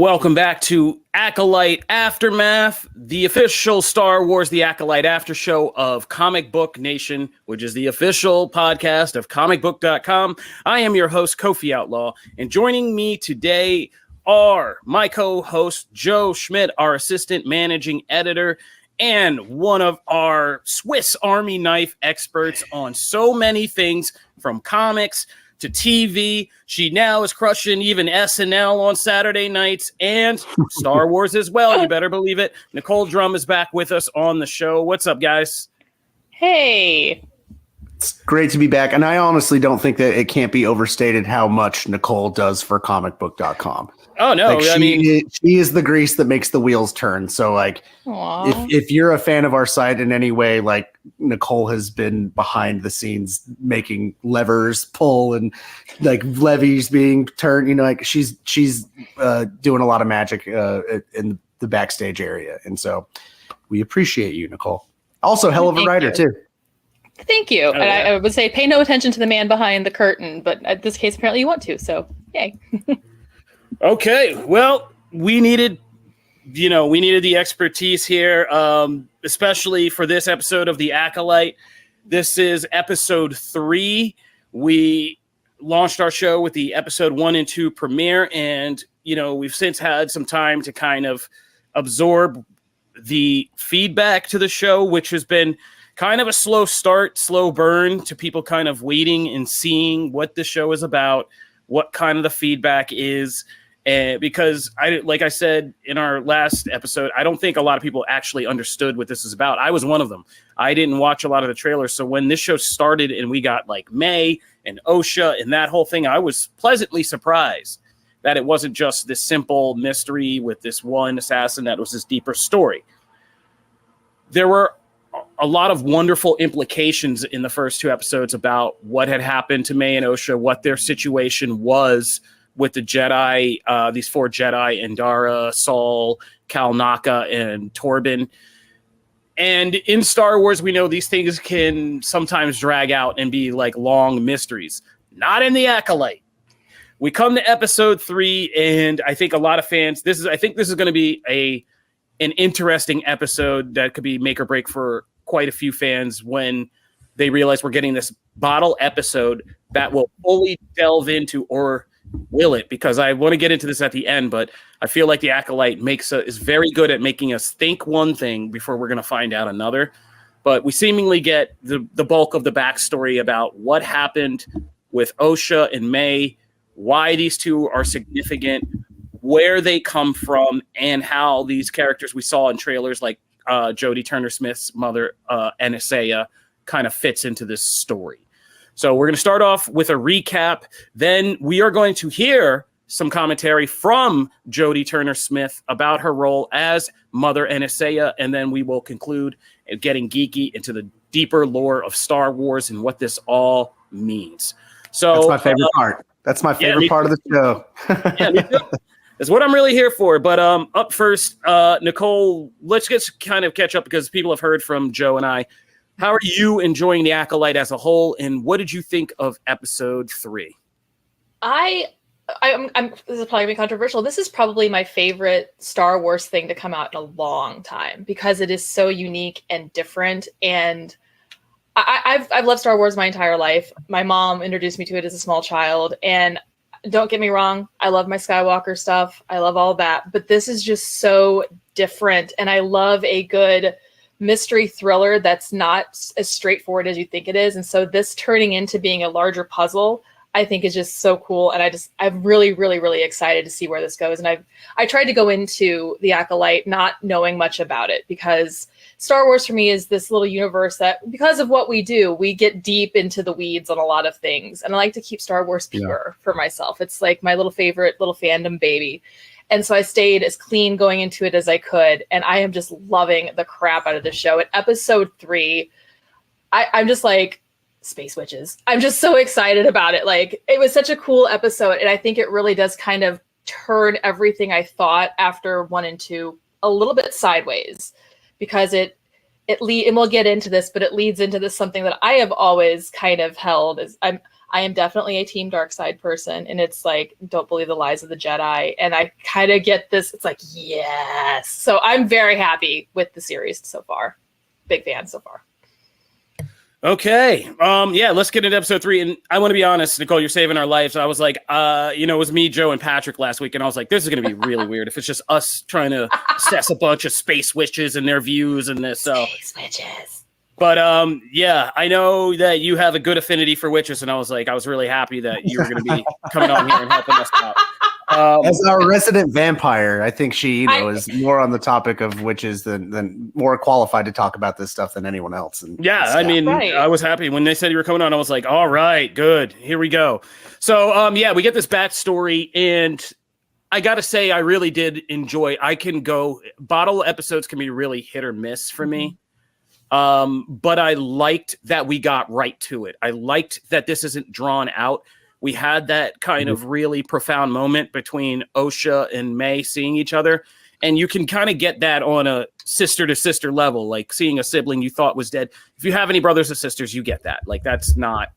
Welcome back to Acolyte Aftermath, the official Star Wars the Acolyte after show of Comic Book Nation, which is the official podcast of Comicbook.com. I am your host, Kofi Outlaw, and joining me today are my co-host, Joe Schmidt, our assistant managing editor, and one of our Swiss Army knife experts on so many things from comics to TV. She now is crushing even SNL on Saturday nights and Star Wars as well. You better believe it. Nicole Drum is back with us on the show. What's up, guys? Hey. It's great to be back. And I honestly don't think that it can't be overstated how much Nicole does for Comicbook.com. Oh, no. She is the grease that makes the wheels turn. So, like, if you're a fan of our site in any way, like, Nicole has been behind the scenes making levers pull and, like, levies being turned. You know, like, she's doing a lot of magic in the backstage area. And so we appreciate you, Nicole. Also, hell of a writer, too. Thank you. And I would say pay no attention to the man behind the curtain, but in this case, apparently you want to. So, yay. Okay, well, we needed the expertise here, especially for this episode of The Acolyte. This is episode 3. We launched our show with the episode 1 and 2 premiere, and, we've since had some time to kind of absorb the feedback to the show, which has been kind of a slow start, slow burn to people kind of waiting and seeing what the show is about, what kind of the feedback is. And because like I said in our last episode, I don't think a lot of people actually understood what this is about. I was one of them. I didn't watch a lot of the trailers. So when this show started and we got like May and Osha and that whole thing, I was pleasantly surprised that it wasn't just this simple mystery with this one assassin, that was this deeper story. There were a lot of wonderful implications in the first 2 episodes about what had happened to May and Osha, what their situation was with the Jedi, these 4 Jedi, Endara, Saul, Kalnaka, and Torben. And in Star Wars, we know these things can sometimes drag out and be like long mysteries. Not in The Acolyte. We come to episode 3, and I think a lot of fans, I think this is going to be an interesting episode that could be make or break for quite a few fans when they realize we're getting this bottle episode that will fully delve into, or will it? Because I want to get into this at the end, but I feel like The Acolyte is very good at making us think one thing before we're going to find out another. But we seemingly get the bulk of the backstory about what happened with Osha and May, why these two are significant, where they come from, and how these characters we saw in trailers like Jodie Turner-Smith's Mother Aniseya kind of fits into this story. So we're going to start off with a recap. Then we are going to hear some commentary from Jodie Turner-Smith about her role as Mother Aniseya, and then we will conclude getting geeky into the deeper lore of Star Wars and what this all means. So that's my favorite part. That's my favorite part of the show. Yeah, me too. That's what I'm really here for. But up first, Nicole, let's kind of catch up because people have heard from Joe and I. How are you enjoying The Acolyte as a whole, and what did you think of episode 3? I'm this is probably going to be controversial. This is probably my favorite Star Wars thing to come out in a long time because it is so unique and different. And I've loved Star Wars my entire life. My mom introduced me to it as a small child, and don't get me wrong, I love my Skywalker stuff. I love all that, but this is just so different, and I love a good mystery thriller that's not as straightforward as you think it is. And so this turning into being a larger puzzle, I think is just so cool. And I'm really, really, really excited to see where this goes. And I tried to go into The Acolyte not knowing much about it because Star Wars for me is this little universe that, because of what we do, we get deep into the weeds on a lot of things. And I like to keep Star Wars pure for myself. It's like my little favorite little fandom baby. And so I stayed as clean going into it as I could. And I am just loving the crap out of the show. At episode 3, I'm just like, space witches. I'm just so excited about it. Like, it was such a cool episode. And I think it really does kind of turn everything I thought after 1 and 2 a little bit sideways. Because and we'll get into this, but it leads into this something that I have always kind of held as I am definitely a team dark side person, and it's like, don't believe the lies of the Jedi. And I kind of get this. It's like, yes. So I'm very happy with the series so far. Big fan so far. Okay. Yeah, let's get into episode 3. And I want to be honest, Nicole, you're saving our lives. I was like, it was me, Joe, and Patrick last week, and I was like, this is going to be really weird if it's just us trying to assess a bunch of space witches and their views and this. So Space witches. But yeah, I know that you have a good affinity for witches, and I was really happy that you were going to be coming on here and helping us out. As our resident vampire, I think she, is more on the topic of witches than more qualified to talk about this stuff than anyone else. And yeah, I mean, right. I was happy when they said you were coming on. I was like, all right, good, here we go. So yeah, we get this backstory, and I got to say, I really did enjoy. Bottle episodes can be really hit or miss for me. But I liked that we got right to it. I liked that this isn't drawn out. We had that kind of really profound moment between Osha and May seeing each other. And you can kind of get that on a sister to sister level, like seeing a sibling you thought was dead. If you have any brothers or sisters, you get that. Like, that's not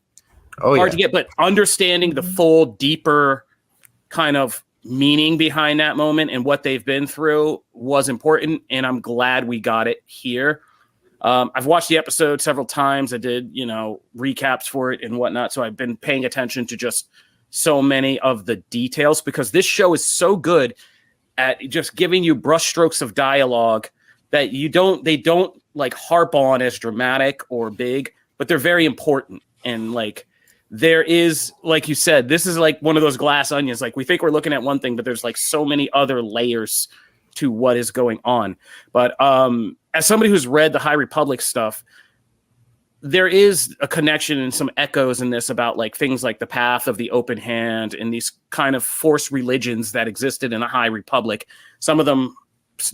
hard to get, but understanding the full, deeper kind of meaning behind that moment and what they've been through was important. And I'm glad we got it here. I've watched the episode several times. I did, recaps for it and whatnot. So I've been paying attention to just so many of the details because this show is so good at just giving you brushstrokes of dialogue that they don't like harp on as dramatic or big, but they're very important. And like, there is, like you said, this is like one of those glass onions. Like, we think we're looking at one thing, but there's like so many other layers to what is going on. But as somebody who's read the High Republic stuff, there is a connection and some echoes in this about like things like the path of the open hand and these kind of force religions that existed in the High Republic. Some of them,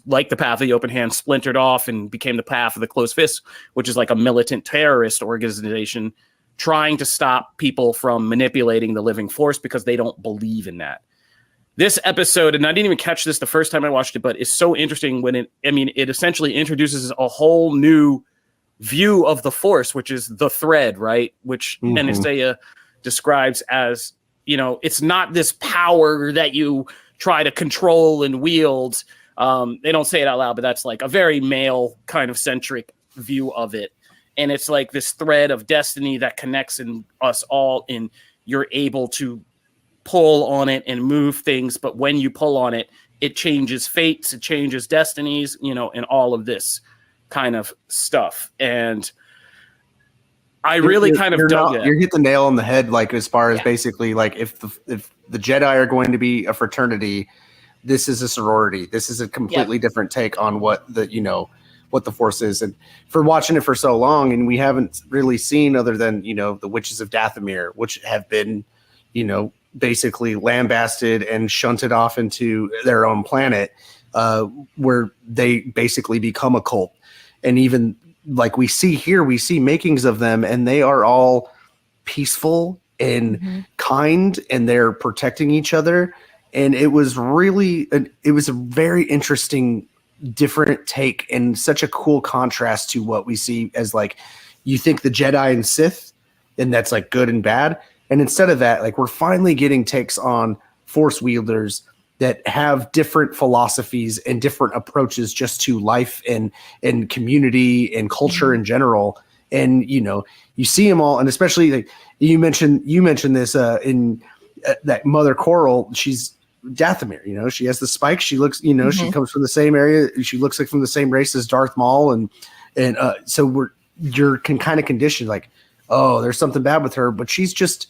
like the path of the open hand, splintered off and became the path of the closed fist, which is like a militant terrorist organization trying to stop people from manipulating the living force because they don't believe in that. This episode, and I didn't even catch this the first time I watched it, but it's so interesting when it essentially introduces a whole new view of the Force, which is the thread, right? Which Aniseya describes as, it's not this power that you try to control and wield. They don't say it out loud, but that's like a very male kind of centric view of it. And it's like this thread of destiny that connects in us all, and you're able to pull on it and move things, but when you pull on it, it changes fates, it changes destinies, and all of this kind of stuff. And I really kind of dug it. You hit the nail on the head, like as far as basically like if the Jedi are going to be a fraternity, this is a sorority. This is a completely different take on what the Force is. And for watching it for so long, and we haven't really seen other than the Witches of Dathomir, which have been basically lambasted and shunted off into their own planet, where they basically become a cult. And even like we see here, we see makings of them, and they are all peaceful and kind, and they're protecting each other. And it was a very interesting, different take, and such a cool contrast to what we see as like, you think the Jedi and Sith, and that's like good and bad. And instead of that, like, we're finally getting takes on Force wielders that have different philosophies and different approaches just to life and community and culture in general. And, you see them all. And especially like you mentioned this in that Mother Coral, she's Dathomir, she has the spikes. She looks, she comes from the same area. She looks like from the same race as Darth Maul. And so you're kind of conditioned like, oh, there's something bad with her, but she's just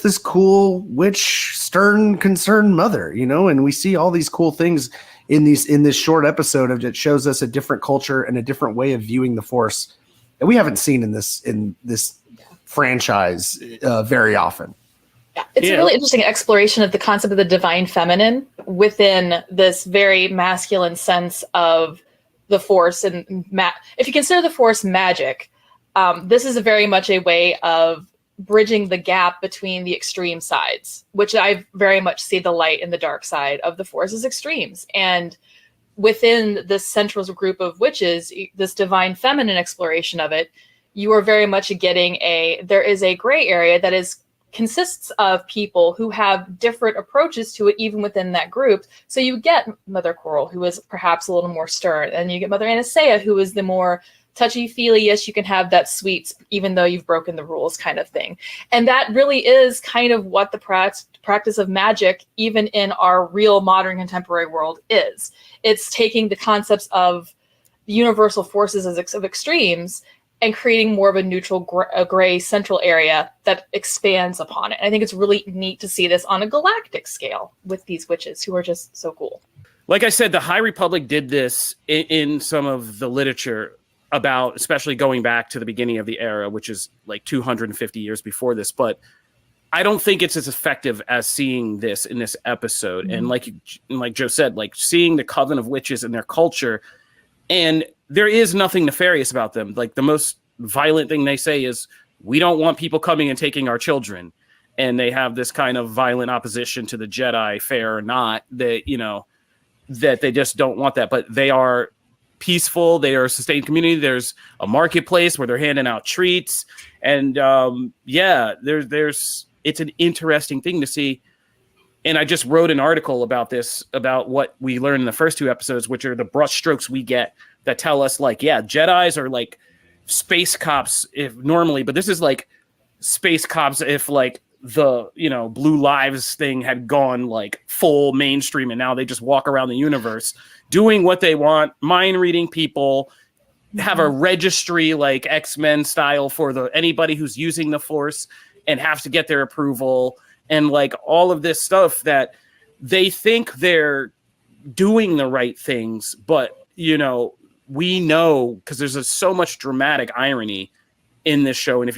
this cool witch, stern, concerned mother, and we see all these cool things in this short episode of that shows us a different culture and a different way of viewing the Force that we haven't seen in this franchise very often. Yeah, it's a really interesting exploration of the concept of the divine feminine within this very masculine sense of the Force. And if you consider the Force magic, this is very much a way of bridging the gap between the extreme sides, which I very much see the light and the dark side of the Force as extremes. And within this central group of witches, this divine feminine exploration of it you are very much getting there is a gray area that consists of people who have different approaches to it, even within that group. So you get Mother Coral, who is perhaps a little more stern, and you get Mother Aniseya, who is the more touchy-feely, yes, you can have that sweet, even though you've broken the rules kind of thing. And that really is kind of what the practice of magic, even in our real modern contemporary world, is. It's taking the concepts of the universal forces of extremes and creating more of a neutral gray central area that expands upon it. And I think it's really neat to see this on a galactic scale with these witches who are just so cool. Like I said, the High Republic did this in some of the literature about, especially going back to the beginning of the era, which is like 250 years before this. But I don't think it's as effective as seeing this in this episode. And like Joe said, like seeing the Coven of Witches and their culture, and there is nothing nefarious about them. Like the most violent thing they say is, we don't want people coming and taking our children. And they have this kind of violent opposition to the Jedi, fair or not, that, you know, that they just don't want that. But they are peaceful. They are a sustained community. There's a marketplace where they're handing out treats. And it's an interesting thing to see. And I just wrote an article about this, about what we learned in the first two episodes, which are the brushstrokes we get that tell us, like, yeah, Jedis are like space cops if normally, but this is like space cops if like the, you know, Blue Lives thing had gone like full mainstream, and now they just walk around the universe doing what they want, mind reading people, have a registry like X-Men style for anybody who's using the Force, and have to get their approval, and like all of this stuff that they think they're doing the right things. But, you know, we know, because there's so much dramatic irony in this show. And if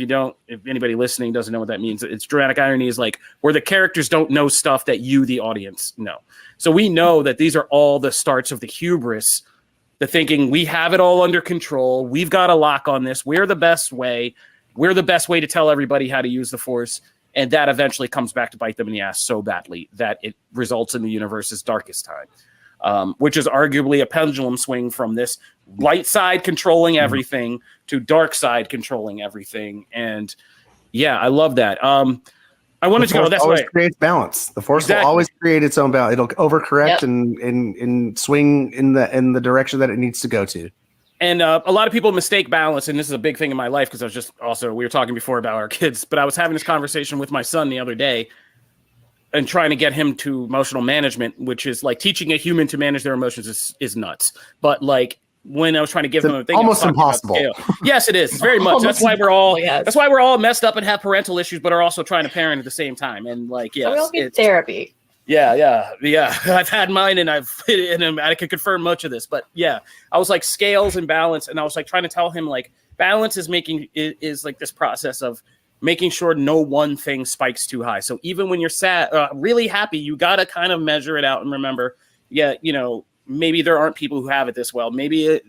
anybody listening doesn't know what that means, it's dramatic irony is like where the characters don't know stuff that you, the audience, know. So we know that these are all the starts of the hubris, the thinking we have it all under control. We've got a lock on this. We're the best way. We're the best way to tell everybody how to use the Force. And that eventually comes back to bite them in the ass so badly that it results in the universe's darkest time, which is arguably a pendulum swing from this light side controlling everything to dark side controlling everything. And yeah, I love that. I wanted to go this way. Creates balance. The Force will always create its own balance. It'll overcorrect and swing in the direction that it needs to go to. And a lot of people mistake balance, and this is a big thing in my life because I was just we were talking before about our kids, but I was having this conversation with my son the other day and trying to get him to emotional management, which is like teaching a human to manage their emotions is nuts. But like when I was trying to give him a thing, almost impossible. Yes, it is. It's very much. That's why we're all messed up and have parental issues, but are also trying to parent at the same time. And like, yes, we all need therapy. Yeah. I've had mine, and I can confirm much of this. But yeah, I was like scales and balance, and I was like trying to tell him like balance is like this process of making sure no one thing spikes too high. So even when you're sad, really happy, you got to kind of measure it out and remember, maybe there aren't people who have it this well. Maybe it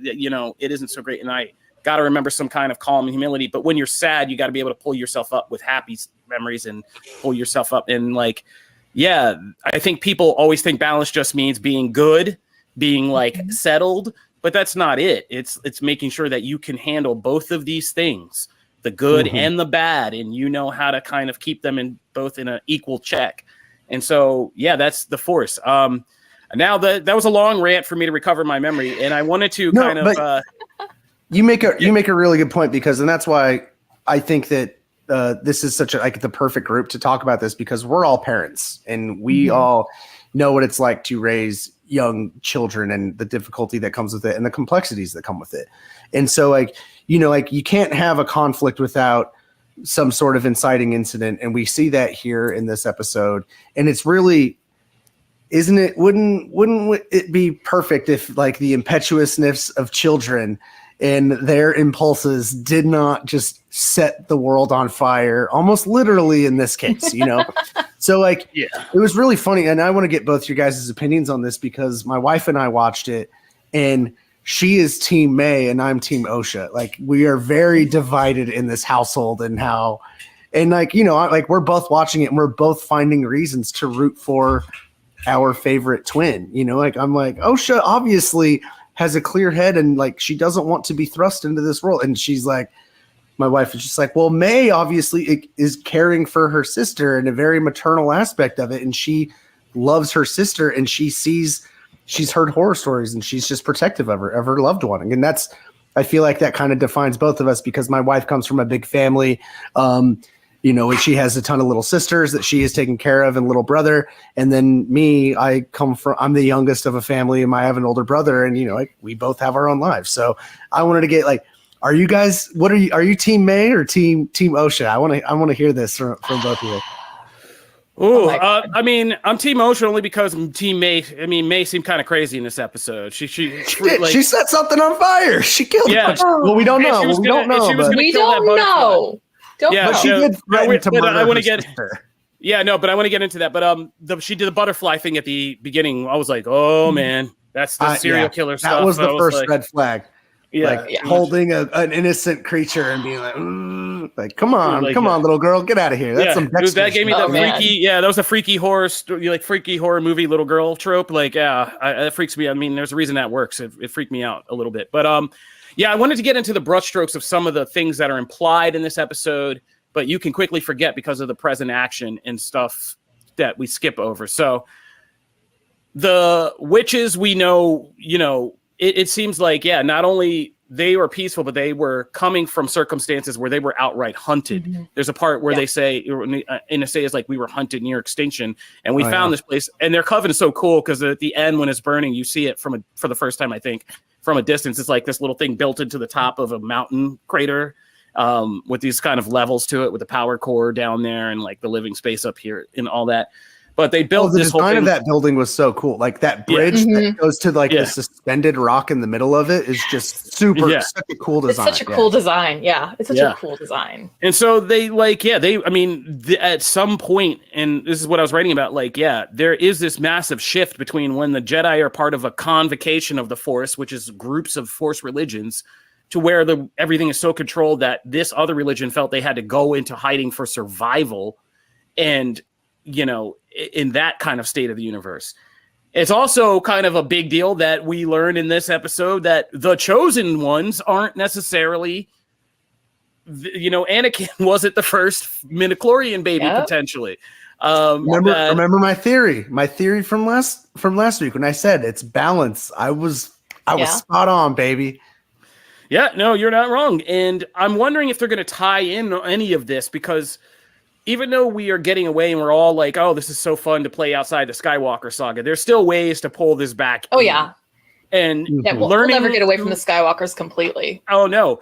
isn't so great, and I got to remember some kind of calm and humility. But when you're sad, you got to be able to pull yourself up with happy memories and pull yourself up. And like, yeah, I think people always think balance just means being good, being like settled, but that's not it. It's making sure that you can handle both of these things, the good and the bad, and you know how to kind of keep them in both in an equal check. And so, yeah, that's the Force. Now that was a long rant for me to recover my memory, and I wanted to you make a really good point, because, and that's why I think that this is such the perfect group to talk about this, because we're all parents and we all know what it's like to raise young children and the difficulty that comes with it and the complexities that come with it. And so you can't have a conflict without some sort of inciting incident. And we see that here in this episode. And it's really, wouldn't it be perfect if like the impetuousness of children and their impulses did not just set the world on fire, almost literally in this case, So it was really funny. And I want to get both your guys' opinions on this, because my wife and I watched it, and she is Team May and I'm Team Osha. Like, we are very divided in this household, and we're both watching it and we're both finding reasons to root for our favorite twin. I'm like, Osha obviously has a clear head, and like she doesn't want to be thrust into this role, and she's like, my wife is just like, well, May obviously is caring for her sister in a very maternal aspect of it. And she loves her sister, and she's heard horror stories, and she's just protective of her loved one. And I feel like that kind of defines both of us, because my wife comes from a big family. And she has a ton of little sisters that she is taking care of, and little brother. And then me, I'm the youngest of a family, and I have an older brother, and we both have our own lives. So I wanted to get are you guys, are you team May or team OSHA? I want to hear this from both of you. Oh, I'm Team OSHA only because Team May. I mean, May seemed kind of crazy in this episode. She did. She set something on fire. She killed. Yeah. Well, we don't know. We don't know. We don't know. But she did threaten to murder her sister. Yeah, no, but I want to get into that. But she did the butterfly thing at the beginning. I was like, oh man, that's the serial killer stuff. That was the first red flag. Yeah, holding an innocent creature and being like, come on, little girl, get out of here. That's some Dexter that gave me the freaky. Yeah, that was a freaky horror freaky horror movie little girl trope. That freaks me. I mean, there's a reason that works. It freaked me out a little bit, but I wanted to get into the brushstrokes of some of the things that are implied in this episode, but you can quickly forget because of the present action and stuff that we skip over. So the witches, we know, it seems like, not only they were peaceful, but they were coming from circumstances where they were outright hunted. Mm-hmm. There's a part where they say, Aniseya is like, we were hunted near extinction, and we found this place. And their coven is so cool because at the end, when it's burning, you see it for the first time, I think, from a distance. It's like this little thing built into the top of a mountain crater with these kind of levels to it, with the power core down there and like the living space up here and all that. But they built the this whole design thing. of that building was so cool. Like that bridge that goes to the suspended rock in the middle of it is just such a cool design. It's such a cool design. Yeah, it's such a cool design. And so at some point, and this is what I was writing about, there is this massive shift between when the Jedi are part of a convocation of the Force, which is groups of Force religions, to where everything is so controlled that this other religion felt they had to go into hiding for survival. And in that kind of state of the universe. It's also kind of a big deal that we learned in this episode that the chosen ones aren't necessarily, Anakin wasn't the first midichlorian baby potentially. Remember my theory from last week when I said it's balance. I was spot on, baby. Yeah, no, you're not wrong. And I'm wondering if they're going to tie in any of this, because even though we are getting away and we're all like, oh, this is so fun to play outside the Skywalker saga, there's still ways to pull this back. Oh, yeah. And we'll never get away from the Skywalkers completely. Oh, no.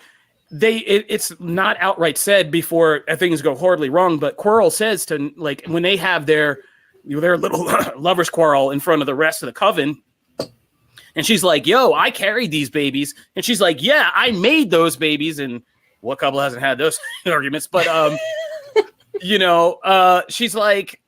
It's not outright said before things go horribly wrong, but Quirrell says to, when they have their little lover's quarrel in front of the rest of the coven, and she's like, yo, I carried these babies. And she's like, yeah, I made those babies. And what couple hasn't had those arguments? But, she's like,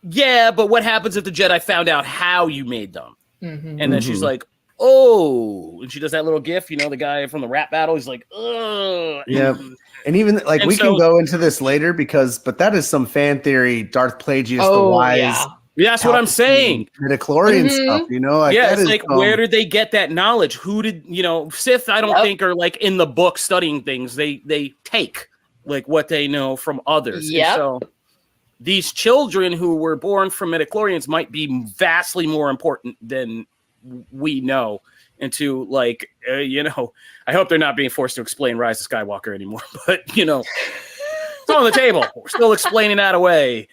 yeah, but what happens if the Jedi found out how you made them? Mm-hmm. And then she's like, oh, and she does that little gif, the guy from the rap battle. He's like, ugh. Yeah. And even we can go into this later but that is some fan theory. Darth Plagueis the Wise. Yeah, that's what I'm saying. Midichlorian stuff, it's where did they get that knowledge? Who did, Sith, I don't think are in the book studying things. They take what they know from others. Yep. So these children who were born from midichlorians might be vastly more important than we know. And to I hope they're not being forced to explain Rise of Skywalker anymore. But it's on the table. We're still explaining that away.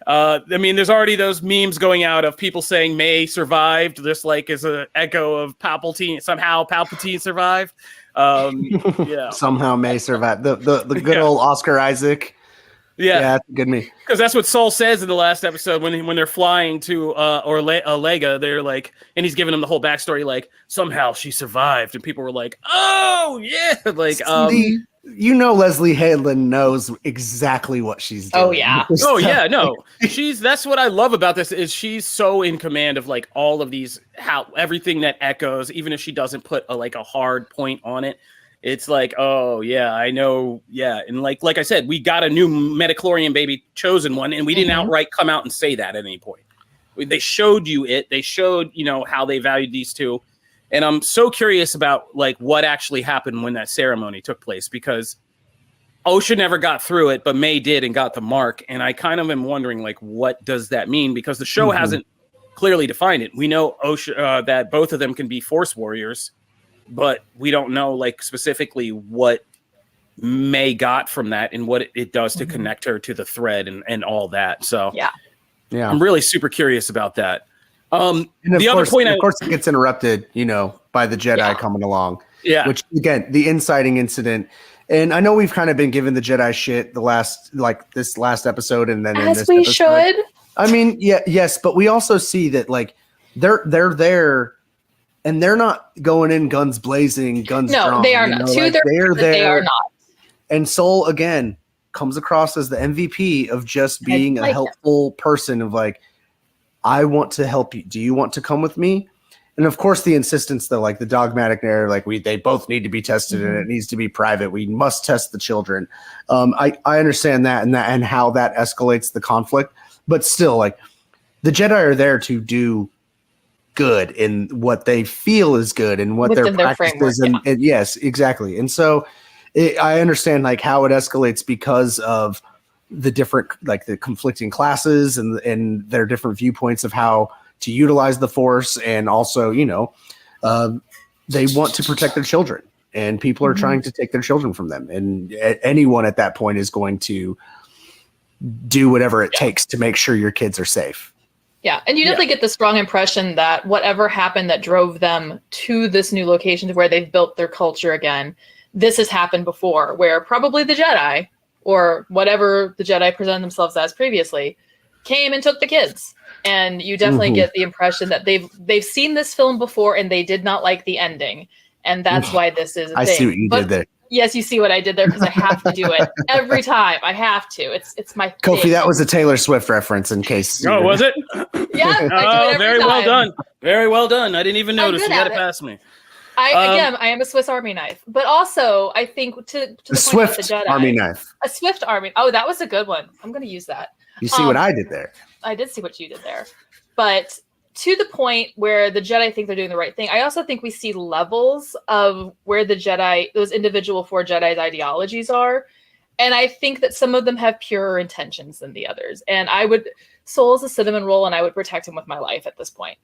There's already those memes going out of people saying May survived. This is an echo of Palpatine. Somehow Palpatine survived. Somehow May survived. The good old Oscar Isaac. Yeah, that's a good me. Because that's what Saul says in the last episode when they're flying to Olega. They're and he's giving them the whole backstory. Somehow she survived, and people were like, "Oh yeah!" Leslie Hayden knows exactly what she's doing. Oh yeah. Oh yeah. No, that's what I love about this is she's so in command of all of these, how everything that echoes, even if she doesn't put a hard point on it. It's oh yeah, I know. Yeah. And like I said, we got a new midichlorian baby chosen one, and we didn't outright come out and say that at any point. They showed you it. They showed, how they valued these two. And I'm so curious about what actually happened when that ceremony took place, because Osha never got through it, but May did and got the mark. And I kind of am wondering, like, what does that mean? Because the show hasn't clearly defined it. We know Osha that both of them can be Force warriors, but we don't know, like, specifically what May got from that and what it does to connect her to the thread and all that. So yeah, I'm really super curious about that. And the other point, of course, it gets interrupted, by the Jedi coming along. Yeah. Which, again, the inciting incident. And I know we've kind of been giving the Jedi shit this last episode, and then as in this we episode. should. I mean, yes, but we also see that, like, they're there, and they're not going in guns blazing, guns drawn. No, they are not. They're there. They are not. And Soul, again, comes across as the MVP of just being a helpful person of, like, I want to help you. Do you want to come with me? And of course, the insistence, though, like the dogmatic narrative, like they both need to be tested and it needs to be private. We must test the children. I understand that and how that escalates the conflict, but still, like, the Jedi are there to do good in what they feel is good and what their practice is. And yes, exactly. And so I understand, like, how it escalates because of the different, like, the conflicting classes and their different viewpoints of how to utilize the Force. And also, they want to protect their children, and people are trying to take their children from them. And anyone at that point is going to do whatever it takes to make sure your kids are safe. Yeah. And you definitely get the strong impression that whatever happened that drove them to this new location where they've built their culture again, this has happened before, where probably the Jedi or whatever the Jedi presented themselves as previously came and took the kids. And you definitely get the impression that they've seen this film before and they did not like the ending. And that's why this is a thing. I see what you did there. Yes, you see what I did there because I have to do it every time. I have to. It's my Kofi, thing. that was a Taylor Swift reference in case. Oh, was it? Yeah. Oh, very well done. Very well done. I didn't even notice. You got it past me. I am a Swiss Army knife, but also I think to the Swift point about the Jedi, Army knife. A Swift Army. Oh, that was a good one. I'm going to use that. You see what I did there? I did see what you did there, but to the point where the Jedi think they're doing the right thing. I also think we see levels of where the Jedi, those individual 4 Jedi's ideologies are, and I think that some of them have purer intentions than the others. And Soul is a cinnamon roll, and I would protect him with my life at this point.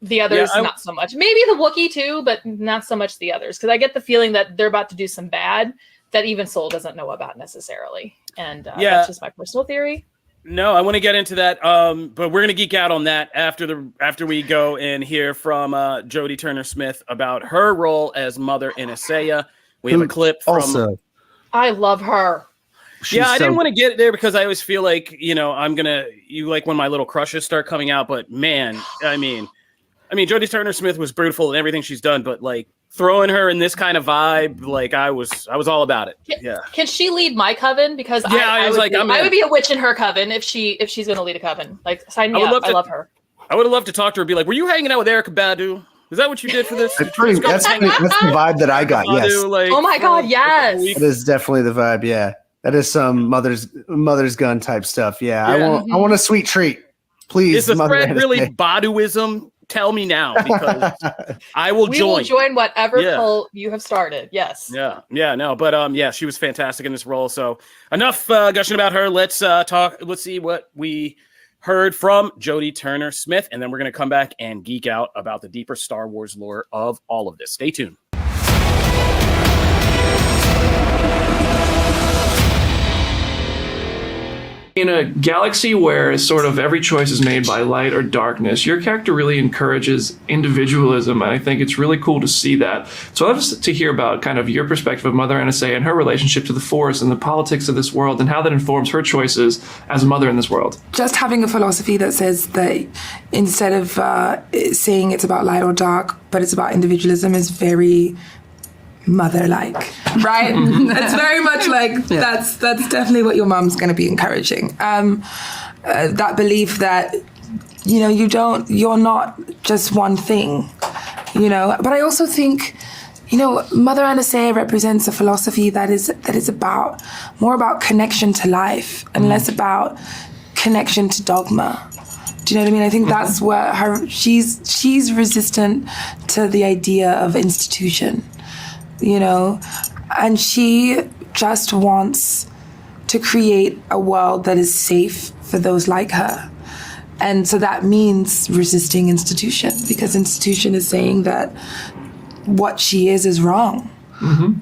The others, not so much. Maybe the Wookiee too, but not so much the others. Because I get the feeling that they're about to do some bad that even Soul doesn't know about necessarily. And that's just my personal theory. No, I want to get into that, but we're going to geek out on that after we go and hear from Jodie Turner-Smith about her role as Mother Aniseya. We have a clip from... Also, I love her. I didn't want to get there because I always feel like, you like when my little crushes start coming out, but man, I mean, Jodie Turner-Smith was beautiful in everything she's done, but like throwing her in this kind of vibe, like I was all about it. Can she lead my coven? Because I would be a witch in her coven if she's going to lead a coven. Like, sign me up. I love her. I would have loved to talk to her and be like, were you hanging out with Erykah Badu? Is that what you did for this? That's the vibe that I got. Yes. Oh my God. Yes. That is definitely the vibe. Yeah. That is some mother's gun type stuff. Yeah. I want a sweet treat. Please. Is the thread really Baduism? Tell me now, because I will join. We will join whatever cult you have started. Yes. But she was fantastic in this role. So enough gushing about her. Let's talk. Let's see what we heard from Jodie Turner-Smith, and then we're going to come back and geek out about the deeper Star Wars lore of all of this. Stay tuned. In a galaxy where sort of every choice is made by light or darkness, your character really encourages individualism, and I think it's really cool to see that. So I'd love to hear about kind of your perspective of Mother Aniseya and her relationship to the Force and the politics of this world and how that informs her choices as a mother in this world. Just having a philosophy that says that instead of saying it's about light or dark, but it's about individualism is very mother-like, right? That's very much like that's definitely what your mom's going to be encouraging. That belief that you're not just one thing, But I also think, Mother Aniseya represents a philosophy that is more about connection to life and less about connection to dogma. Do you know what I mean? I think that's where she's resistant to the idea of institution. And she just wants to create a world that is safe for those like her. And so that means resisting institution, because institution is saying that what she is wrong,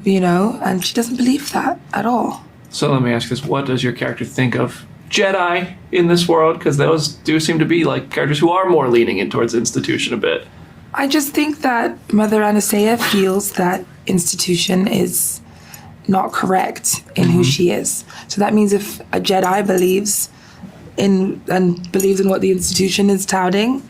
you know, and she doesn't believe that at all. So let me ask this. What does your character think of Jedi in this world? Because those do seem to be like characters who are more leaning in towards institution a bit. I just think that Mother Aniseya feels that institution is not correct in who she is. So that means if a Jedi believes in what the institution is touting,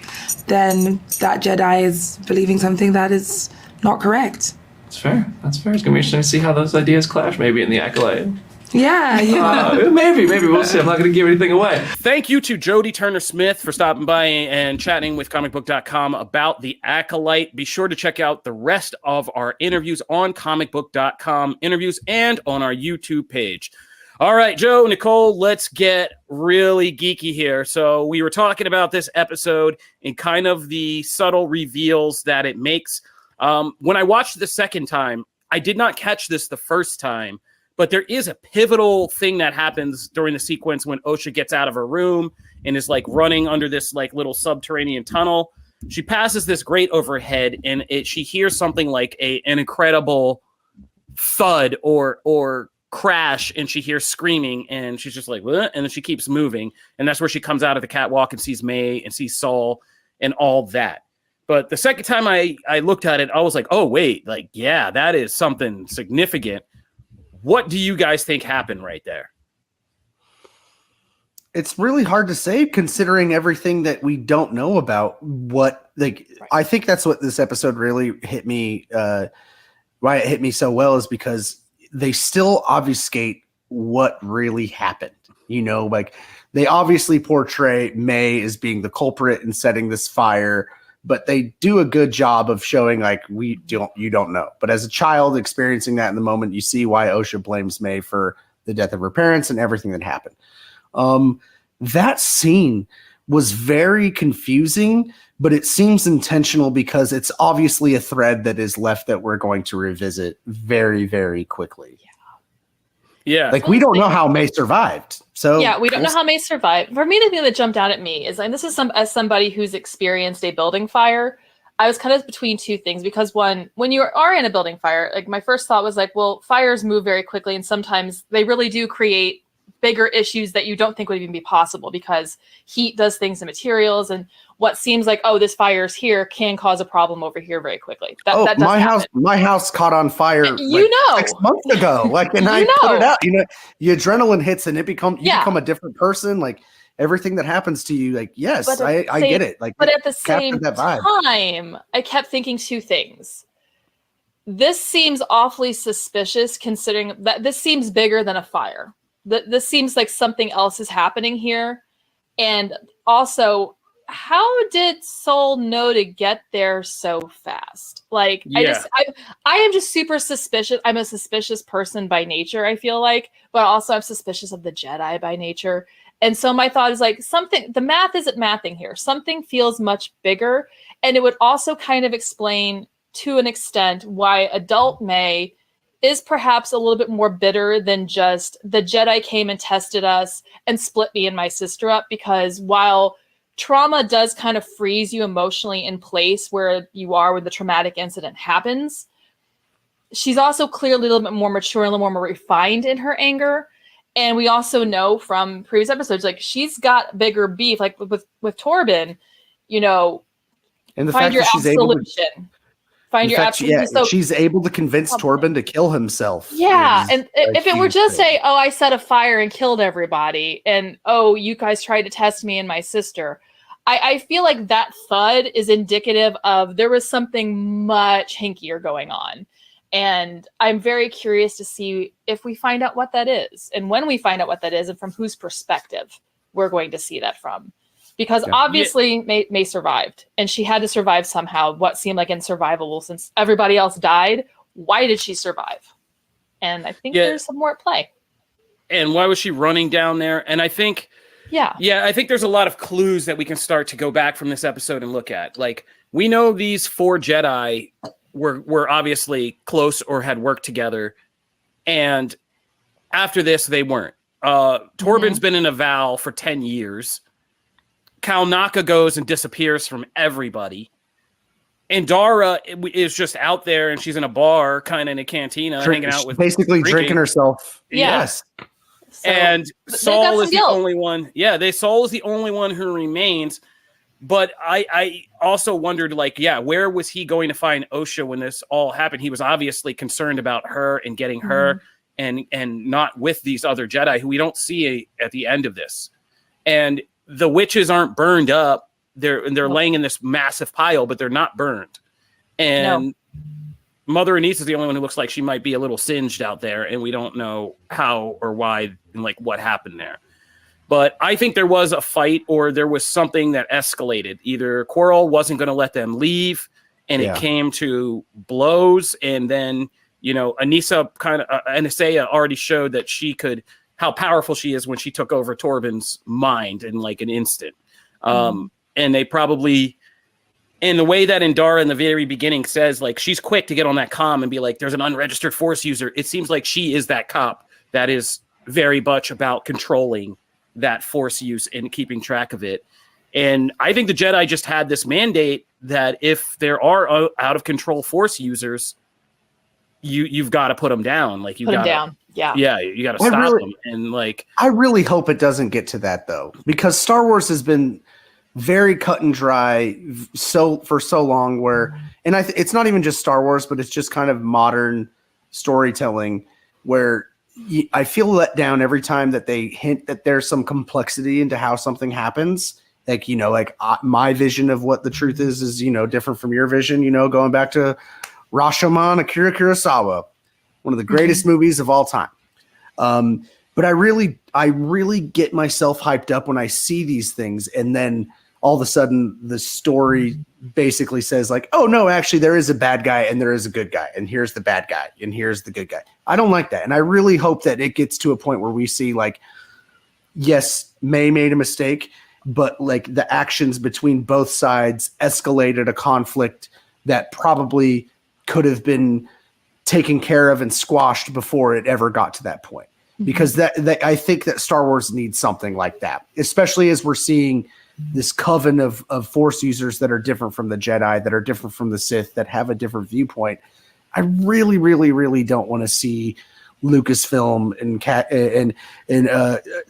then that Jedi is believing something that is not correct. That's fair. That's fair. It's going to be interesting to see how those ideas clash maybe in the Acolyte. Yeah. Maybe we'll see. I'm not going to give anything away. Thank you to Jodie Turner-Smith for stopping by and chatting with Comicbook.com about the Acolyte. Be sure to check out the rest of our interviews on Comicbook.com interviews and on our YouTube page. All right, Joe, Nicole, let's get really geeky here. So we were talking about this episode and kind of the subtle reveals that it makes. When I watched it the second time, I did not catch this the first time. But there is a pivotal thing that happens during the sequence when Osha gets out of her room and is like running under this like little subterranean tunnel. She passes this grate overhead and she hears something like an incredible thud or crash, and she hears screaming, and she's just like, what? And then she keeps moving. And that's where she comes out of the catwalk and sees May and sees Saul and all that. But the second time I looked at it, I was like, oh, wait, like, yeah, that is something significant. What do you guys think happened right there? It's really hard to say considering everything that we don't know about what, like, right. I think that's what this episode really hit me, why it hit me so well is because they still obfuscate what really happened. You know, like they obviously portray May as being the culprit and setting this fire, but they do a good job of showing like you don't know. But as a child experiencing that in the moment, you see why Osha blames May for the death of her parents and everything that happened. That scene was very confusing, but it seems intentional because it's obviously a thread that is left that we're going to revisit very, very quickly. Yeah. Like we don't know how May survived. So yeah, we don't know how May survived. For me, the thing that jumped out at me is, and this is as somebody who's experienced a building fire, I was kind of between two things because one, when you are in a building fire, like my first thought was like, well, fires move very quickly and sometimes they really do create bigger issues that you don't think would even be possible because heat does things to materials, and what seems like, oh, this fire's here can cause a problem over here very quickly. That my house caught on fire 6 months ago. Like, and I put it out. You know, the adrenaline hits and you become a different person. Like everything that happens to you, like, yes, I get it. Like, but at the same time, I kept thinking two things. This seems awfully suspicious considering that this seems bigger than a fire. This seems like something else is happening here. And also, how did Soul know to get there so fast? Like, yeah. I am just super suspicious. I'm a suspicious person by nature, I feel like, but also I'm suspicious of the Jedi by nature. And so my thought is like the math isn't mathing here. Something feels much bigger. And it would also kind of explain to an extent why adult May is perhaps a little bit more bitter than just the Jedi came and tested us and split me and my sister up, because while trauma does kind of freeze you emotionally in place where you are when the traumatic incident happens, she's also clearly a little bit more mature and a little more refined in her anger. And we also know from previous episodes, like she's got bigger beef, like with Torben, you know, and the find fact your that she's absolution. Able to- she's able to convince Torben to kill himself. Yeah, and if it were just say, oh, I set a fire and killed everybody, and oh, you guys tried to test me and my sister, I feel like that thud is indicative of there was something much hinkier going on. And I'm very curious to see if we find out what that is, and when we find out what that is, and from whose perspective we're going to see that from. Because obviously May survived, and she had to survive somehow, what seemed like unsurvivable since everybody else died. Why did she survive? And I think there's some more at play. And why was she running down there? And I think, I think there's a lot of clues that we can start to go back from this episode and look at. Like, we know these 4 Jedi were obviously close or had worked together. And After this, they weren't. Torben's been in a vow for 10 years. Kalnaka goes and disappears from everybody. And Dara is just out there, and she's in a bar, kind of in a cantina, hanging out with basically drinking herself. Yeah. Yes. So, and Saul is the guilt. only one. Yeah, Saul is the only one who remains. But I also wondered, like, where was he going to find Osha when this all happened? He was obviously concerned about her and getting her, and not with these other Jedi who we don't see at the end of this. And the witches aren't burned up. They're laying in this massive pile, but they're not burned. And Mother Aniseya is the only one who looks like she might be a little singed out there, and we don't know how or why and like what happened there. But I think there was a fight, or there was something that escalated. Either Quirrell wasn't going to let them leave, and it came to blows, and then Aniseya already showed that she could, how powerful she is when she took over Torben's mind in like an instant. And they probably, in the way that Indara in the very beginning says, like, she's quick to get on that comm and be like, there's an unregistered Force user. It seems like she is that cop that is very much about controlling that Force use and keeping track of it. And I think the Jedi just had this mandate that if there are out of control Force users, you've got to put them down. Like, you got them down. Yeah. Yeah, you got to stop them. And like, I really hope it doesn't get to that though, because Star Wars has been very cut and dry for so long, where, and it's not even just Star Wars, but it's just kind of modern storytelling where I feel let down every time that they hint that there's some complexity into how something happens. Like, my vision of what the truth is, different from your vision, going back to Rashomon, Akira Kurosawa, one of the greatest movies of all time. But I really get myself hyped up when I see these things, and then all of a sudden the story basically says like, oh no, actually there is a bad guy and there is a good guy, and here's the bad guy and here's the good guy. I don't like that. And I really hope that it gets to a point where we see like, yes, May made a mistake, but like the actions between both sides escalated a conflict that probably could have been taken care of and squashed before it ever got to that point. Because that I think that Star Wars needs something like that, especially as we're seeing this coven of Force users that are different from the Jedi, that are different from the Sith, that have a different viewpoint. I really, really, really don't want to see Lucasfilm and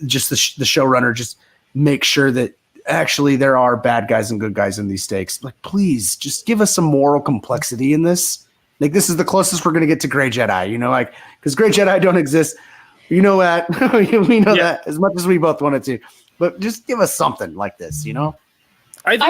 just the showrunner just make sure that actually there are bad guys and good guys in these stakes. Like, please, just give us some moral complexity in this. Like, this is the closest we're going to get to Grey Jedi, because Grey Jedi don't exist. You know that. We know that as much as we both wanted to. But just give us something like this, I would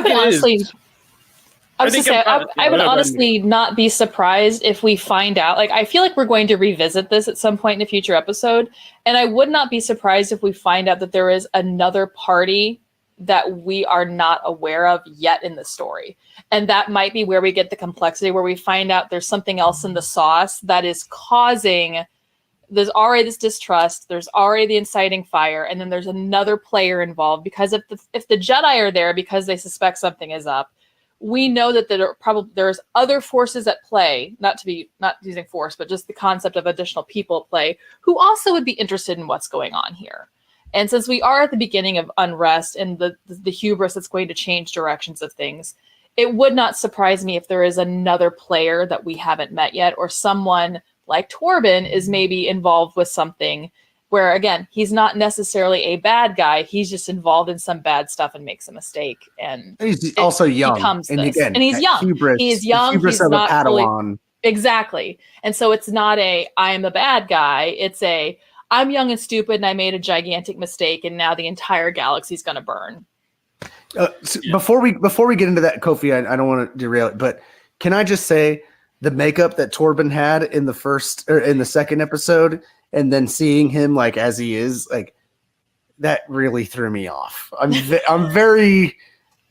honestly not be surprised if we find out. Like, I feel like we're going to revisit this at some point in a future episode. And I would not be surprised if we find out that there is another party that we are not aware of yet in the story. And that might be where we get the complexity, where we find out there's something else in the sauce that is causing... There's already this distrust. There's already the inciting fire, and then there's another player involved. Because if the Jedi are there because they suspect something is up, we know that there's other forces at play. Not using force, but just the concept of additional people at play who also would be interested in what's going on here. And since we are at the beginning of unrest and the hubris that's going to change directions of things, it would not surprise me if there is another player that we haven't met yet, or someone like Torben is maybe involved with something where, again, he's not necessarily a bad guy. He's just involved in some bad stuff and makes a mistake. And he's also young. And he's young. He's young. He's not Padawan. Exactly. And so it's not I am a bad guy. It's I'm young and stupid and I made a gigantic mistake and now the entire galaxy's going to burn. Before we get into that, Kofi, I don't want to derail it, but can I just say, the makeup that Torben had in the second episode, and then seeing him like as he is, like, that really threw me off. I'm very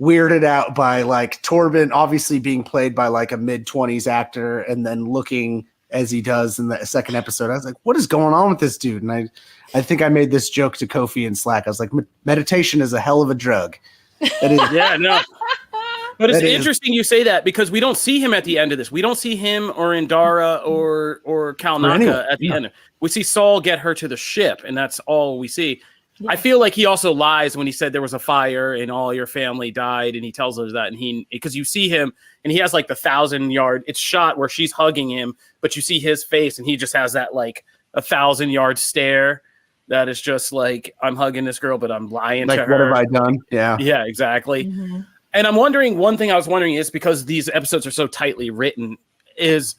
weirded out by like Torben obviously being played by like a mid-20s actor, and then looking as he does in the second episode. I was like, what is going on with this dude? And I think I made this joke to Kofi in Slack. I was like, meditation is a hell of a drug. That is, yeah, no. But it's interesting you say that because we don't see him at the end of this. We don't see him or Indara or Kalnaka at the end. We see Saul get her to the ship, and that's all we see. Yeah. I feel like he also lies when he said there was a fire and all your family died, and he tells us that, and because you see him and he has like the 1,000-yard. It's shot where she's hugging him, but you see his face, and he just has that like 1,000-yard stare. That is just like, I'm hugging this girl, but I'm lying to her. Like, what have I done? Yeah. Yeah, exactly. Mm-hmm. And I'm wondering, one thing I was wondering is because these episodes are so tightly written, is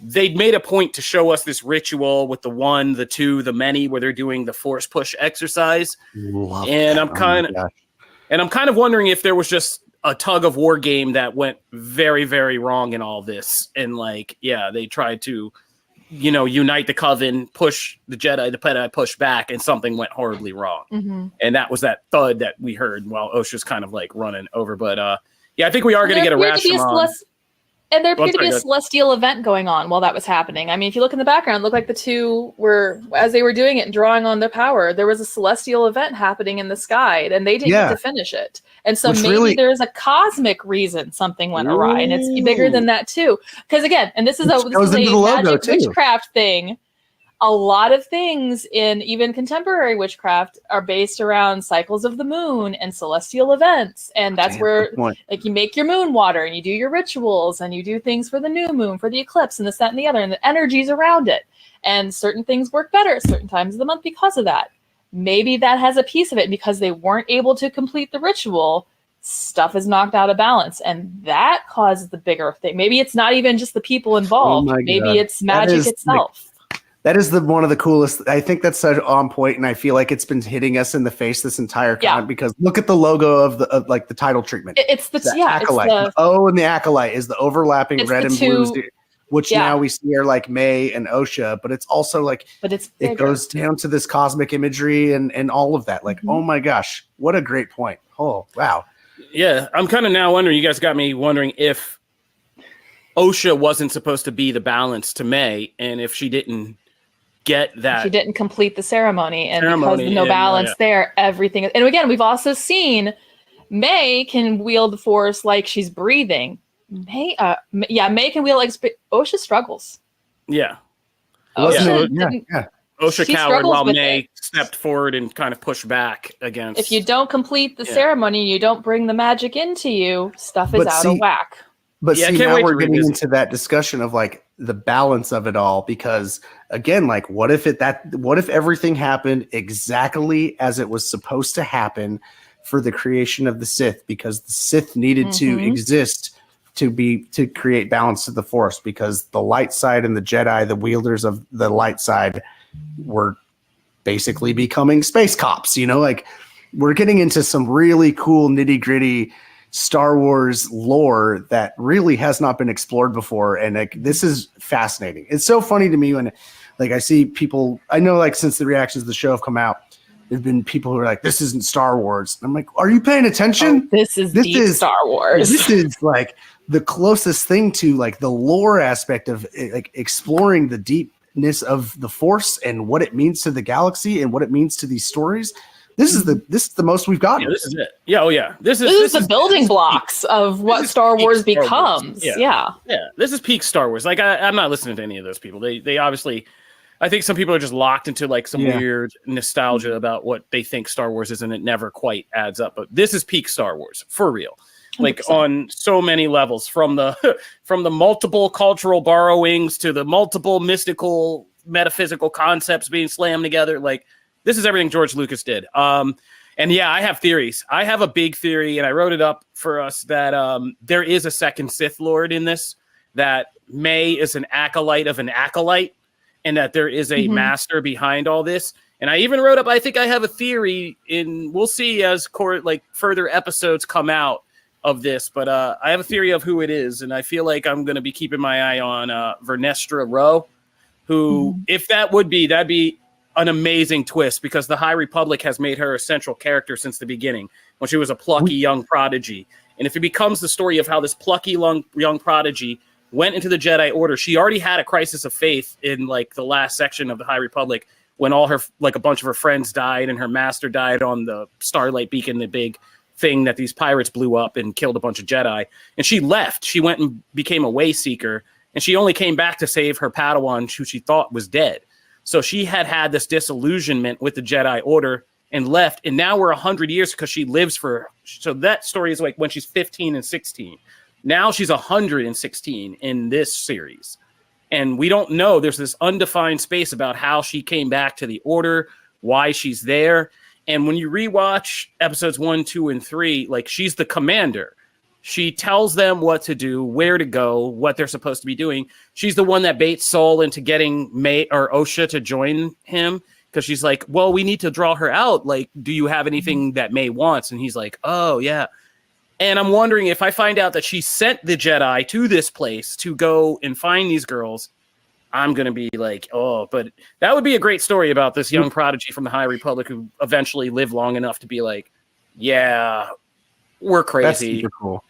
they made a point to show us this ritual with the 1, the 2, the many, where they're doing the force push exercise. And I'm kind of wondering if there was just a tug of war game that went very, very wrong in all this. And like, yeah, they tried to, unite the coven, push the Jedi push back, and something went horribly wrong. Mm-hmm. And that was that thud that we heard while Osha's kind of like running over. But I think we are going to get a Rashomon. And there appeared to be a celestial event going on while that was happening. I mean, if you look in the background, it looked like the two were, as they were doing it and drawing on their power, there was a celestial event happening in the sky, and they didn't get to finish it. And so maybe there's a cosmic reason something went awry, and it's bigger than that too. Because again, and this is a magic witchcraft thing. A lot of things in even contemporary witchcraft are based around cycles of the moon and celestial events. And that's where like you make your moon water and you do your rituals and you do things for the new moon, for the eclipse and this, that, and the other, and the energies around it. And certain things work better at certain times of the month because of that. Maybe that has a piece of it, because they weren't able to complete the ritual. Stuff is knocked out of balance, and that causes the bigger thing. Maybe it's not even just the people involved. Maybe it's magic itself. That is one of the coolest. I think that's such on point, and I feel like it's been hitting us in the face this entire time because look at the logo of the title treatment. It's the Acolyte. The O and the Acolyte is the overlapping red and blue, which now we see are like May and Osha, but it's also like, it goes down to this cosmic imagery and all of that. Like, oh my gosh, what a great point. Oh, wow. Yeah, I'm kind of now wondering, you guys got me wondering if Osha wasn't supposed to be the balance to May, and if she didn't get that, she didn't complete the ceremony, and because of no balance there, everything. And again, we've also seen May can wield the force like she's breathing. May can wield like Osha struggles. Yeah. Osha cowered while May stepped forward and kind of pushed back against. If you don't complete the ceremony, you don't bring the magic into you, stuff is out of whack. But see, now we're getting into that discussion of like the balance of it all, because again, like what if everything happened exactly as it was supposed to happen for the creation of the Sith, because the Sith needed to exist to create balance to the Force, because the light side and the Jedi, the wielders of the light side, were basically becoming space cops, like we're getting into some really cool nitty-gritty Star Wars lore that really has not been explored before. And like, this is fascinating. It's so funny to me when like I see people, I know like since the reactions of the show have come out, there've been people who are like, this isn't Star Wars. And I'm like, are you paying attention? This is Star Wars. This is like the closest thing to like the lore aspect of like exploring the deepness of the Force and what it means to the galaxy and what it means to these stories. This is the most we've gotten. Yeah, this is it. Yeah, oh yeah. This is the building blocks of what Star Wars becomes. Yeah. This is peak Star Wars. Like I'm not listening to any of those people. They obviously, I think some people are just locked into like some weird nostalgia about what they think Star Wars is, and it never quite adds up. But this is peak Star Wars for real. Like 100%. On so many levels, from the multiple cultural borrowings to the multiple mystical metaphysical concepts being slammed together. Like, this is everything George Lucas did. And yeah, I have theories. I have a big theory, and I wrote it up for us, that there is a second Sith Lord in this, that May is an acolyte of an acolyte, and that there is a master behind all this. And I even wrote up, I think I have a theory we'll see as further episodes come out of this, but I have a theory of who it is, and I feel like I'm going to be keeping my eye on Vernestra Rwoh, who, if that'd be an amazing twist, because the High Republic has made her a central character since the beginning, when she was a plucky young prodigy. And if it becomes the story of how this plucky young prodigy went into the Jedi Order, she already had a crisis of faith in like the last section of the High Republic, when all her, like a bunch of her friends died and her master died on the Starlight Beacon, the big thing that these pirates blew up and killed a bunch of Jedi. And she left. She went and became a way seeker, and she only came back to save her Padawan, who she thought was dead. So she had this disillusionment with the Jedi Order and left. And now we're 100 years because she lives so that story is like when she's 15 and 16. Now she's 116 in this series. And we don't know. There's this undefined space about how she came back to the Order, why she's there. And when you rewatch episodes 1, 2, and 3, like, she's the commander. She tells them what to do, where to go, what they're supposed to be doing. She's the one that baits Saul into getting May or Osha to join him, because she's like, well, we need to draw her out. Like, do you have anything that May wants? And he's like, oh, yeah. And I'm wondering if I find out that she sent the Jedi to this place to go and find these girls, I'm going to be like, oh, but that would be a great story about this young prodigy from the High Republic who eventually lived long enough to be like, yeah, we're crazy. That's super cool.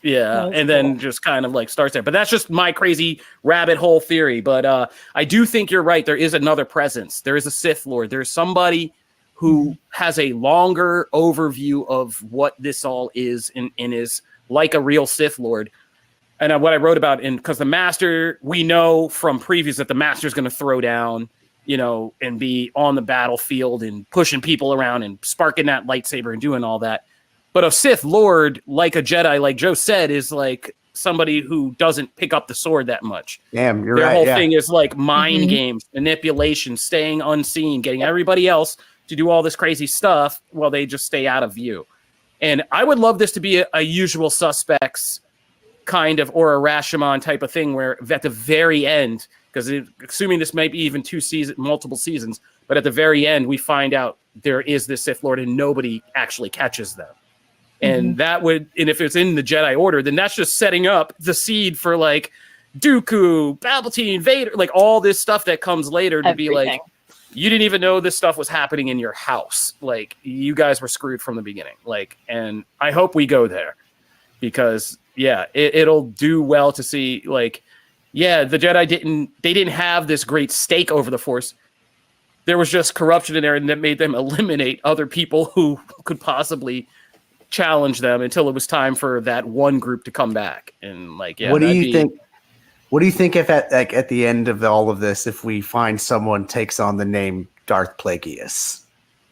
Yeah, and then just kind of like starts there. But that's just my crazy rabbit hole theory. But I do think you're right. There is another presence. There is a Sith Lord. There's somebody who has a longer overview of what this all is and is like a real Sith Lord. And what I wrote about, because the Master, we know from previews that the Master is going to throw down, and be on the battlefield and pushing people around and sparking that lightsaber and doing all that. But a Sith Lord, like a Jedi, like Joe said, is like somebody who doesn't pick up the sword that much. Damn, you're Their right. whole Yeah. thing is like mind games, manipulation, staying unseen, getting everybody else to do all this crazy stuff while they just stay out of view. And I would love this to be a Usual Suspects kind of, or a Rashomon type of thing, where at the very end, because assuming this might be even multiple seasons, but at the very end, we find out there is this Sith Lord and nobody actually catches them. And and if it's in the Jedi Order, then that's just setting up the seed for like Dooku, Palpatine, Vader, like all this stuff that comes later to be like, you didn't even know this stuff was happening in your house. Like, you guys were screwed from the beginning. Like, and I hope we go there, because yeah, it'll do well to see, like, yeah, the Jedi didn't have this great stake over the Force. There was just corruption in there, and that made them eliminate other people who could possibly challenge them until it was time for that one group to come back. And like, yeah, what do you think? What do you think if at the end of all of this, if we find someone takes on the name Darth Plagueis?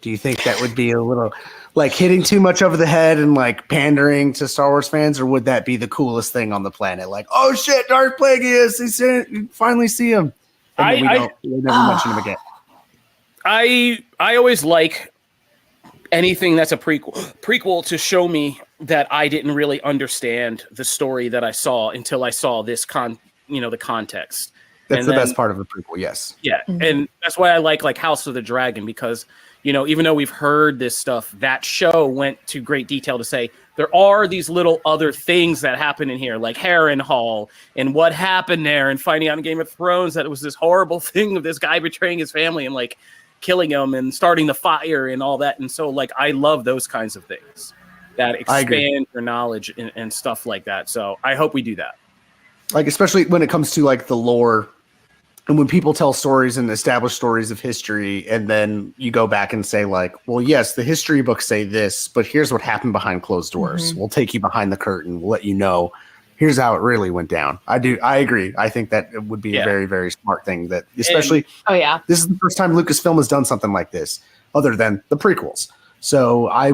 Do you think that would be a little like hitting too much over the head and like pandering to Star Wars fans, or would that be the coolest thing on the planet? Like, oh shit, Darth Plagueis! You finally see him. And we never mention him again. I always like anything that's a prequel to show me that I didn't really understand the story that I saw until I saw this the context. That's the best part of the prequel. Yes. Yeah. And that's why I like House of the Dragon, because, even though we've heard this stuff, that show went to great detail to say there are these little other things that happen in here, like Harrenhal and what happened there, and finding out in Game of Thrones that it was this horrible thing of this guy betraying his family and like killing him and starting the fire and all that. And so like, I love those kinds of things that expand your knowledge and stuff like that. So I hope we do that. Like, especially when it comes to like the lore, and when people tell stories and establish stories of history, and then you go back and say like, well, yes, the history books say this, but here's what happened behind closed doors. We'll take you behind the curtain. We'll let you know. Here's how it really went down. I agree. I think that it would be a very, very smart thing, that especially, this is the first time Lucasfilm has done something like this other than the prequels. So I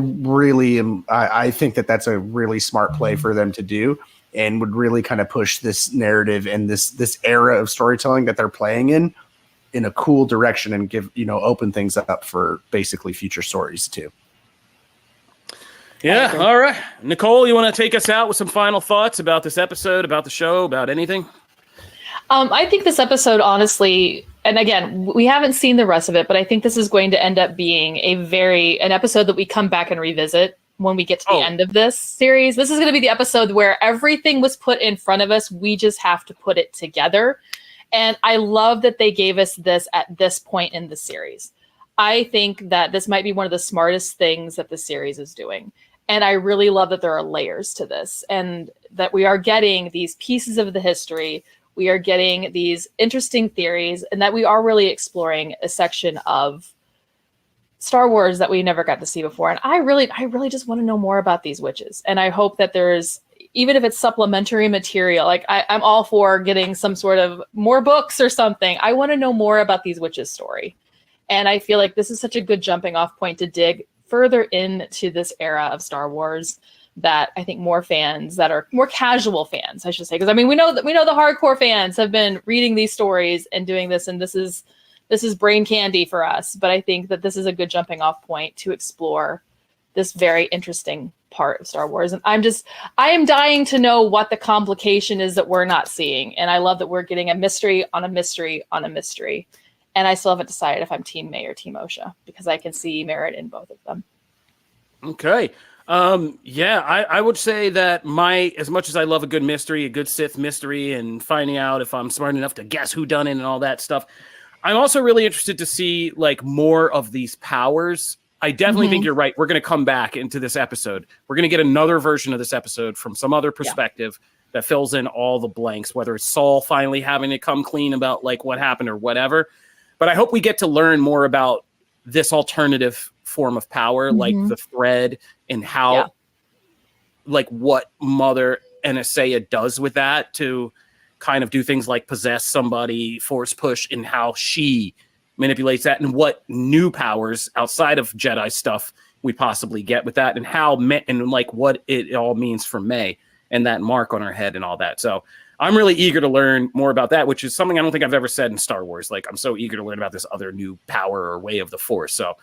think that that's a really smart play for them to do, and would really kind of push this narrative and this era of storytelling that they're playing in a cool direction, and give, open things up for basically future stories too. Yeah. All right. Nicole, you want to take us out with some final thoughts about this episode, about the show, about anything? I think this episode, honestly, and again, we haven't seen the rest of it, but I think this is going to end up being an episode that we come back and revisit when we get to the end of this series. This is going to be the episode where everything was put in front of us. We just have to put it together. And I love that they gave us this at this point in the series. I think that this might be one of the smartest things that the series is doing. And I really love that there are layers to this, and that we are getting these pieces of the history. We are getting these interesting theories, and that we are really exploring a section of Star Wars that we never got to see before. And I really just want to know more about these witches. And I hope that there's, even if it's supplementary material, like I'm all for getting some sort of more books or something. I want to know more about these witches' story. And I feel like this is such a good jumping off point to dig further into this era of Star Wars, that I think more fans that are more casual fans, I should say, because I mean, we know the hardcore fans have been reading these stories and doing this, and this is brain candy for us. But I think that this is a good jumping off point to explore this very interesting part of Star Wars. And I am dying to know what the complication is that we're not seeing. And I love that we're getting a mystery on a mystery on a mystery. And I still haven't decided if I'm Team May or Team Osha, because I can see merit in both of them. Okay. I would say that as much as I love a good mystery, a good Sith mystery, and finding out if I'm smart enough to guess who done it and all that stuff, I'm also really interested to see like more of these powers. I definitely think you're right. We're going to come back into this episode. We're going to get another version of this episode from some other perspective that fills in all the blanks, whether it's Saul finally having to come clean about like what happened or whatever. But I hope we get to learn more about this alternative form of power, like the thread, and how, like what Mother Aniseya does with that to kind of do things like possess somebody, force push, and how she manipulates that, and what new powers outside of Jedi stuff we possibly get with that, and how and like what it all means for May and that mark on her head and all that. So I'm really eager to learn more about that, which is something I don't think I've ever said in Star Wars. Like, I'm so eager to learn about this other new power or way of the Force. So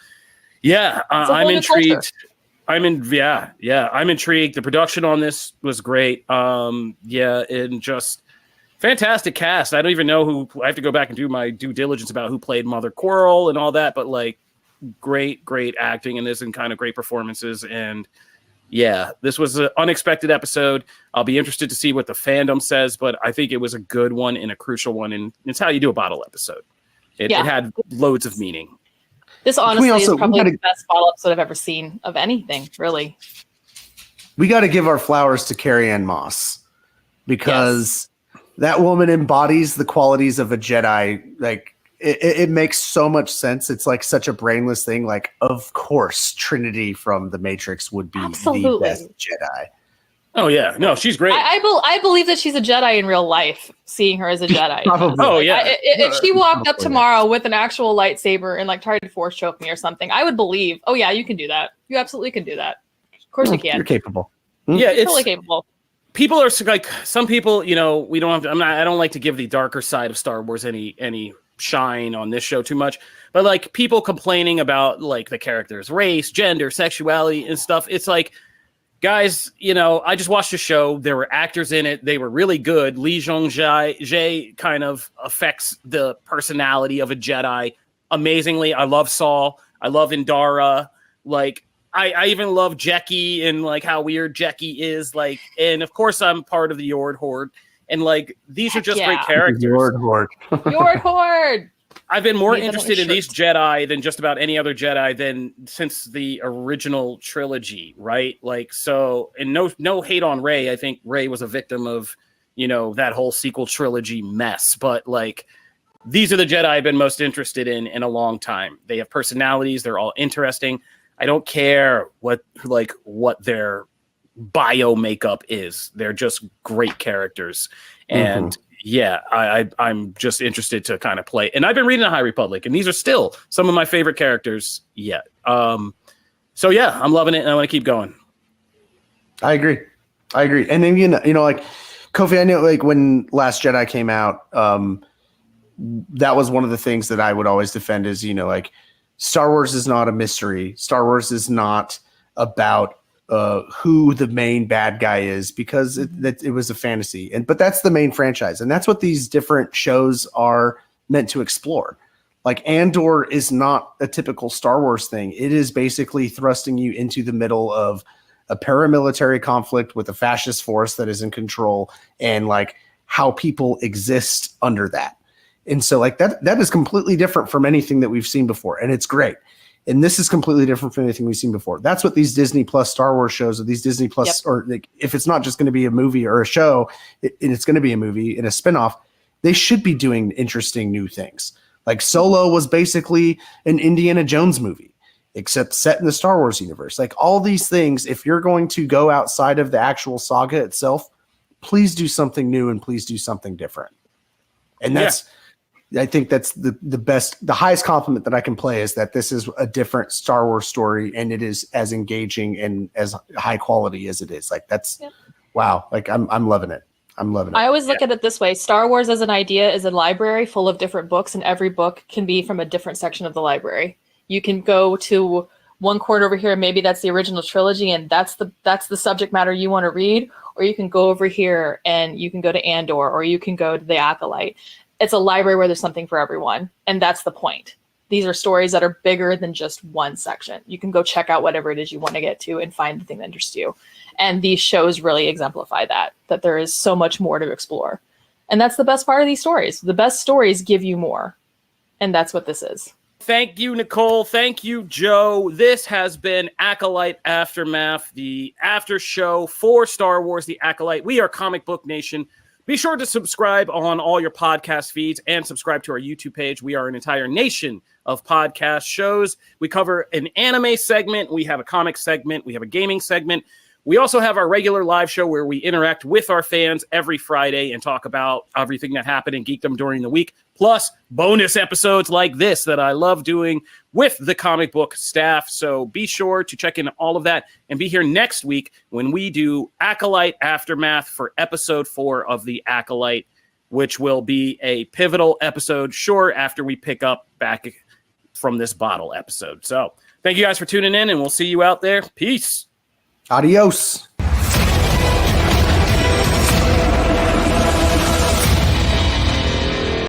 yeah, I'm intrigued. I'm intrigued. The production on this was great. And just fantastic cast. I don't even know who. I have to go back and do my due diligence about who played Mother Quirrell and all that. But like, great acting in this, and kind of great performances. And yeah, this was an unexpected episode. I'll be interested to see what the fandom says, but I think it was a good one and a crucial one. And it's how you do a bottle episode. It had loads of meaning. This honestly is probably the best bottle episode I've ever seen of anything, really. We got to give our flowers to Carrie-Anne Moss, because that woman embodies the qualities of a Jedi. Like, it makes so much sense. It's like such a brainless thing. Like, of course, Trinity from The Matrix would be the best Jedi. Oh yeah, no, she's great. I believe that she's a Jedi in real life. Seeing her as a Jedi. Probably. Oh yeah. If she walked up tomorrow with an actual lightsaber and like tried to force choke me or something, I would believe. Oh yeah, you can do that. You absolutely can do that. Of course you can. You're capable. Yeah, it's totally capable. People are like, some people, you know, we don't have to. I don't like to give the darker side of Star Wars any shine on this show too much, but like people complaining about like the characters' race, gender, sexuality, and stuff. It's like, guys, you know, I just watched a show. There were actors in it. They were really good. Li Zhong-Jie kind of affects the personality of a Jedi amazingly. I love Saul. I love Indara. Like, I even love Jecki and like how weird Jecki is. Like, and of course I'm part of the Yord Horde. And like, these are just great characters. Yord Horde. Yord Horde. I've been more interested in these Jedi than just about any other Jedi since the original trilogy, right? Like, so, and no hate on Rey. I think Rey was a victim of, you know, that whole sequel trilogy mess. But like, these are the Jedi I've been most interested in a long time. They have personalities. They're all interesting. I don't care what their bio makeup is. They're just great characters. And I'm just interested to kind of play. And I've been reading the High Republic, and these are still some of my favorite characters yet. So yeah, I'm loving it, and I want to keep going. I agree. And then, you know, like Kofi, I know like when Last Jedi came out, that was one of the things that I would always defend is, you know, like, Star Wars is not a mystery. Star Wars is not about who the main bad guy is, because it was a fantasy. But that's the main franchise. And that's what these different shows are meant to explore. Like, Andor is not a typical Star Wars thing. It is basically thrusting you into the middle of a paramilitary conflict with a fascist force that is in control, and like how people exist under that. And so like that is completely different from anything that we've seen before. And it's great. And this is completely different from anything we've seen before. That's what these Disney Plus Star Wars shows, or these Disney Plus, or like, if it's not just going to be a movie or a show, and it's going to be a movie and a spinoff, they should be doing interesting new things. Like Solo was basically an Indiana Jones movie. except set in the Star Wars universe. Like all these things, if you're going to go outside of the actual saga itself, please do something new and please do something different. And I think that's the best, the highest compliment that I can play is that this is a different Star Wars story and it is as engaging and as high quality as it is. Like that's, wow. Like I'm loving it. I'm loving it. I always look at it this way. Star Wars as an idea is a library full of different books, and every book can be from a different section of the library. You can go to one corner over here, maybe that's the original trilogy, and that's the subject matter you want to read, or you can go over here and you can go to Andor, or you can go to the Acolyte. It's a library where there's something for everyone, and that's the point. These are stories that are bigger than just one section. You can go check out whatever it is you want to get to and find the thing that interests you. And these shows really exemplify that there is so much more to explore. And that's the best part of these stories. The best stories give you more. And that's what this is. Thank you, Nicole. Thank you, Joe. This has been Acolyte Aftermath, the after show for Star Wars the Acolyte. We are Comic Book Nation. Be sure to subscribe on all your podcast feeds and subscribe to our YouTube page. We are an entire nation of podcast shows. We cover an anime segment. We have a comic segment. We have a gaming segment. We also have our regular live show where we interact with our fans every Friday and talk about everything that happened in geekdom during the week, plus bonus episodes like this that I love doing with the comic book staff. So be sure to check in all of that and be here next week when we do Acolyte Aftermath for episode 4 of the Acolyte, which will be a pivotal episode, sure, after we pick up back from this bottle episode. So thank you guys for tuning in, and we'll see you out there. Peace. Adios.